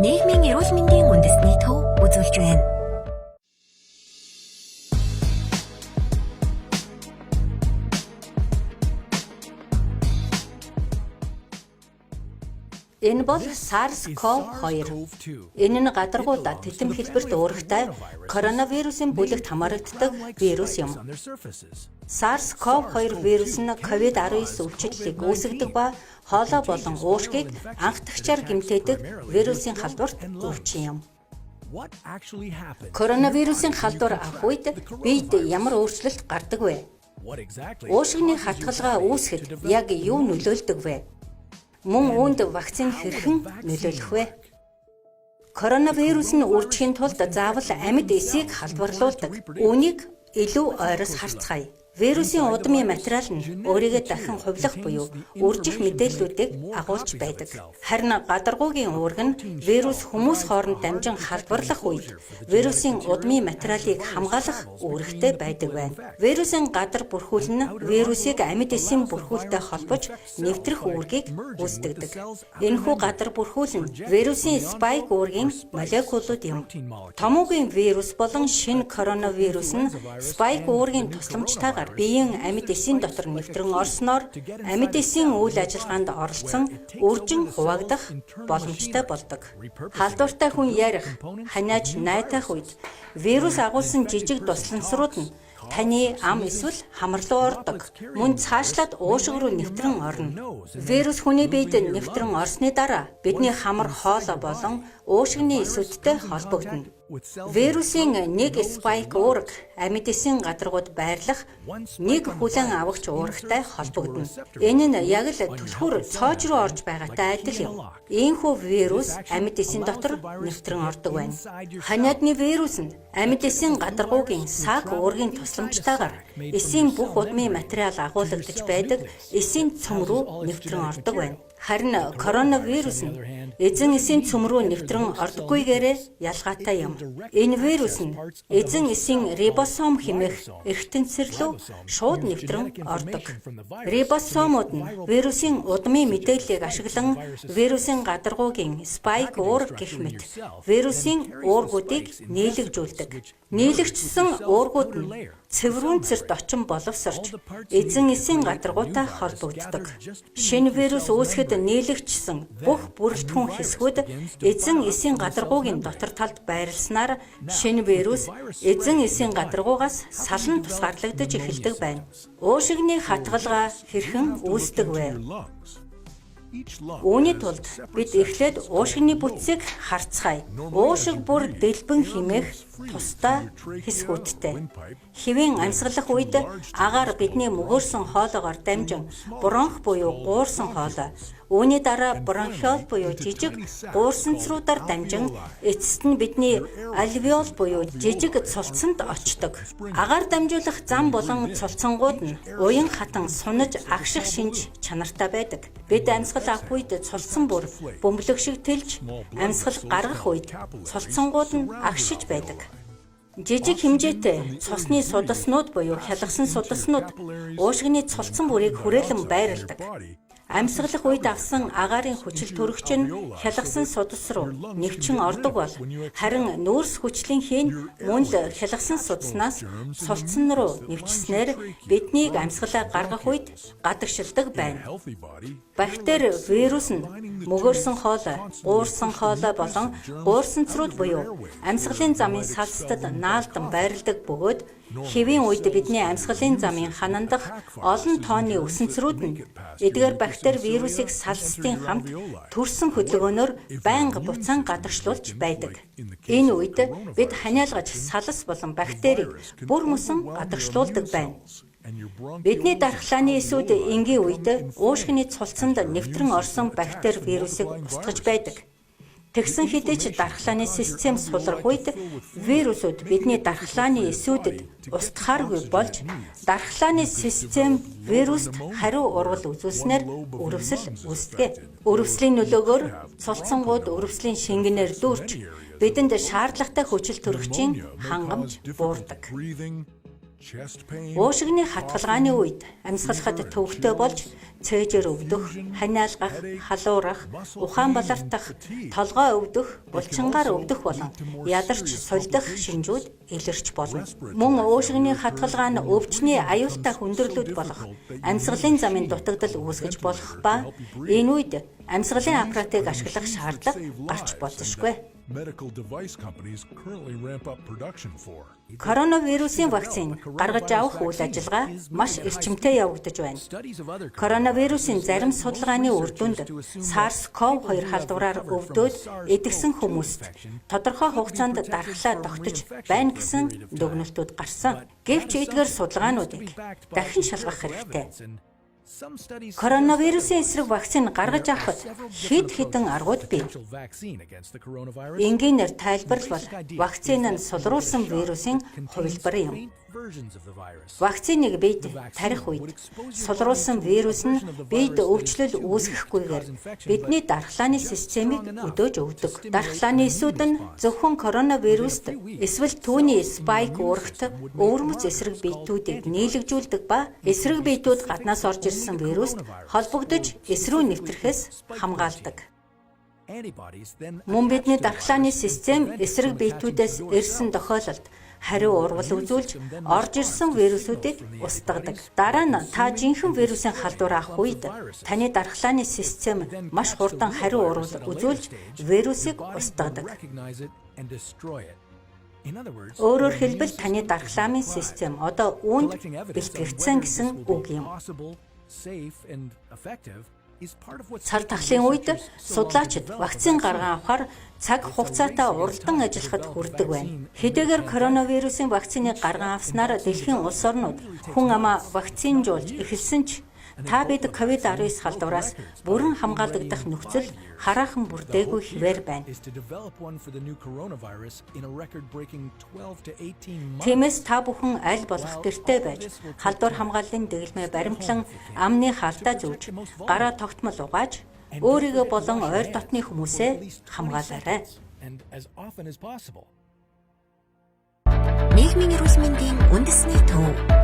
нийгмийн эрүүл мэндийн үндэсний төв үзүүлж байна. Энэ бол SARS-CoV-2. Энэ нь гадаргуудад титэм хэлбэрт уурахтай коронавирусын бүлэгт хамаардаг вирус юм. SARS-CoV-2 вирус нь COVID-19 өвчлөлийг үүсгэдэг ба хоолой болон уушгийг анхдагчаар гэмтээдэг вирусын халдварт өвчин юм. Коронавирусын халдвар авах үед биед ямар өөрчлөлт гардаг вэ? Уушгины хатгалгаа үүсгэхэд яг юу нөлөөлдөг вэ? Мөн үүнд вакцин хэрхэн нөлөөлөх вэ? Коронавирус нь үржихийн тулд заавал амьд эсийг халдварлуулдаг. Үүнийг илүү ойроос харцгаая. Вирусын удмын материал нь өөрийгөө дахин хувилах буюу үржих мэдээллүүдийг агуулж байдаг. Харин гадаргуугийн уург нь вирус хүмүүс хооронд дамжин халдварлах үед вирусын удмын материалыг хамгаалах үүрэгтэй байдаг байна. Вирусын гадар бүрхүүл нь вирусыг амьд эсийн бүрхүүлтэй холбож нэвтрэх үүргийг гүйцэтгэдэг. Энэхүү гадар бүрхүүл нь вирусын спайк уургийн молекулууд юм. Томоогийн вирус болон шинэ коронавирус нь спайк уургийн тусламжтайгаар биеийн амьд эсийн дотор нэвтрэн орсноор амьд эсийн үйл ажиллагаанд оролцсон үржин хуваагдах боломжтой болдог. Халдвартай хүн ярих, ханиаж найтах үед вирус агуулсан жижиг туслансрууд нь таны ам эсвэл хамар руу ордог. Мөн цаашлаад уушиг руу нэвтрэн орно. Вирус хүний биед нэвтрэн орсны дараа бидний хамар хоолой болон уушигны эсүүдтэй холбогдно. Вирусын нэг спайк уурга амьд эсийн гадаргууд байрлах нэг хүлэн авагч уургатай холбогдно. Энэ нь яг л түлхүүр цоож руу орж байгаатай адил юм. Иймэрхүү вирус амьд эсийн дотор нэвтрэн ордог байна. Ханиадны вирус нь амьд эсийн гадаргуугийн сак уургийн тусламжтайгаар эсийн бүх удмын материал агуулгадж байдаг эсийн цөм рүү нэвтрэн ордог байна. Харин коронавирус нь эзэн эсийн цөм рүү нэвтрэн ордоггүйгээрээ ялгаатай юм. Энэ вирус нь эзэн эсийн рибосом хэмээх эргэтэнцэр рүү шууд нэвтрэн ордог. Рибосомууд нь вирусын удмын мэдээллийг ашиглан вирусын гадаргуугийн спайк уурга гэх мэт вирусын уургуудыг нийлэгжүүлдэг. Нийлэгчсэн уургууд нь цэврүүнцэрт очин боловсрч эзэн эсийн гадаргуутай холбогддог. Шинэ вирус үүсгэхэд нийлэгчсэн бүх бүрэлдэхүүн хэсгүүд эзэн эсийн гадаргуугийн дотор талд байрласнаар шинэ вирус эзэн эсийн гадаргуугаас салан тусгаарлагдаж эхэлдэг байна. Уушигны хатгалгаа хэрхэн үүсдэг вэ? Үүний тулд бид эхлээд уушигны бүтцийг харцгаая. Уушиг бүр дэлбэн хэмээх тусдаа хэсгүүдтэй. Хэвийн амьсгалах үед агаар бидний мөгөөрсөн хоолоогоор дамжин бронх буюу гуурсан хоолой, үүний дараа бронхиол буюу жижиг гуурсанцруудаар дамжин эцэст нь бидний альвеол буюу жижиг цулцсанд очдог. Агаар дамжуулах зам болон цулцсангууд нь уян хатан сунаж агших шинж чанартай байдаг. Бид амьсгал авах үед цулцсан бүр бөмбөлөг шиг тэлж амьсгал гаргах үед цулцсангууд нь агшиж байдаг. Жижиг хэмжээтэй цусны судаснууд буюу хялгасан судаснууд уушгины цулцсан бүрийг хүрээлэн байрладаг. Амьсгалах үед авсан агаарын хүчил төрөгч нь хялгасан судас руу нэвчин ордог бол харин нүүрс хүчлийнхээ мөн л хялгасан судаснаас цулцсан руу нэвчснээр биднийг амьсгалаа гаргах үед гадагшилдаг байна. Бактери, вирус нь мөгөөрсөн хоолой, гуурсан хоолой болон гуурсанцрууд буюу амьсгалын замын салстад наалдан байрладаг бөгөөд хэвийн үед бидний амьсгалын замын ханандах олон тооны өсөнцрүүд нь эдгээр бактери вирусыг салстын хамт төрсөн хөдөлгөөнөөр байнга буцаан гадагшлуулж байдаг. Энэ үед бид ханиалгаж салс болон бактерийг бүр мөсөн гадагшлуулдаг байна. Бидний дархлааны эсүүд энгийн үед уушгины цулцсанд нэвтрэн орсон бактери вирусыг устгаж байдаг. Тэгсэн хэдий ч дархлааны систем сулрах үед вирусууд бидний дархлааны эсүүдэд устгахааргүй болж дархлааны систем вируст хариу урвал үзүүлснээр өрөвсөл үүсдэг. Өрөвслийн нөлөөгөөр цулцсангууд өрөвслийн шингэнээр дүүрч бидэнд шаардлагатай хүчил төрөгчийн хангамж буурдаг. Уушигны хатгалгааны үед амьсгалахад төвөгтэй болж цээжээр өвдөх, ханиалгах, халуурах, ухаан балартах, толгой өвдөх, булчингаар өвдөх болон ядарч сулдах шинжүүд илэрч болно. Мөн уушигны хатгалгаа нь өвчний аюултай хүндрэлүүд болох амьсгалын замын дутагдал үүсгэж болох ба энэ үед амьсгалын аппаратыг ашиглах шаардлага гарч болзошгүй. Коронавирусын вакцин гаргаж авах үйл ажиллагаа маш эрчимтэй явагдаж байна. Коронавирусын зарим судалгааны үр дүнд SARS-CoV-2 халдвараар өвдөд эдгсэн хүмүүст тодорхой хугацаанд дархлаа тогтож байна гэсэн дүгнэлтүүд гарсан. Гэвч эдгээр судалгаануудыг дахин шалгах хэрэгтэй. Коронавирусын эсрэг вакцин гаргаж авахд хэд хэдэн аргууд бий. Энгийнээр тайлбарлал вакцин нь сулруулсан вирусын хувилбар юм. Вакциныг биед тарих үед сулруулсан вирус нь биед өвчлөл үүсгэхгүйгээр бидний дархлааны системийг өдөөж өгдөг. Дархлааны эсүүд нь зөвхөн коронавируст эсвэл түүний спайк уурагт өвөрмөц эсрэг биетүүдийг нийлэгжүүлдэг ба эсрэг биетүүд гаднаас орж ирсэн вируст холбогдож эсрүү нэвтрэхээс хамгаалдаг. Мөн бидний дархлааны систем эсрэг биетүүдээс ирсэн тохиолдолд хариу урвал үзүүлж орж ирсэн вирусуудыг устгадаг. Дараа нь та жинхэнэ вирусын халдвар авах үед таны дархлааны систем маш хурдан хариу урвал үзүүлж вирусыг устгадаг. Өөрөөр хэлбэл таны дархлааны систем одоо үүнд бэлтгэгдсэн гэсэн үг юм. Цар тахлын үед судлаачид вакцин гарган авахар цаг хугацаатай уралдан ажиллахад хүрдэг байна. Хэдийгээр коронавирусын вакциныг гарган авснаар дэлхийн улс орнууд хүн амаа вакцинжуулж эхэлсэн ч та бид COVID-19 халдвараас бүрэн хамгаалагдах нөхцөл хараахан бүрдээгүй хിവэр байна. Тиймээс та бүхэн аль болох гэртээ байж халдвар хамгааллын дэглэмээ баримтлан амны хаалтаа зүүж гараа тогтмол угааж өөрийгөө болон ойр дотны хүмүүсээ хамгаалаарай. Нийгмийн эрүүл мэндийн үндэсний төв